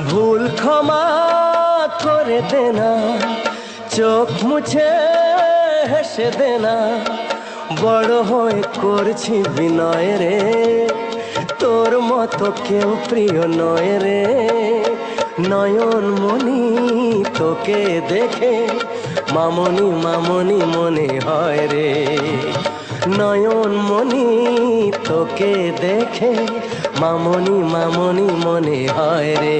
ভুল ক্ষমা করে দেনা, চোখ মুছে হেসে দেনা, বড় হয়ে করছি বিনয় রে, তোর মতো কেউ প্রিয় নয় রে। নয়ন মনি তোকে দেখে মামনি মামনি মনে হয় রে। নয়ন মনি তোকে দেখে মামনি মামনি মনে হয় রে।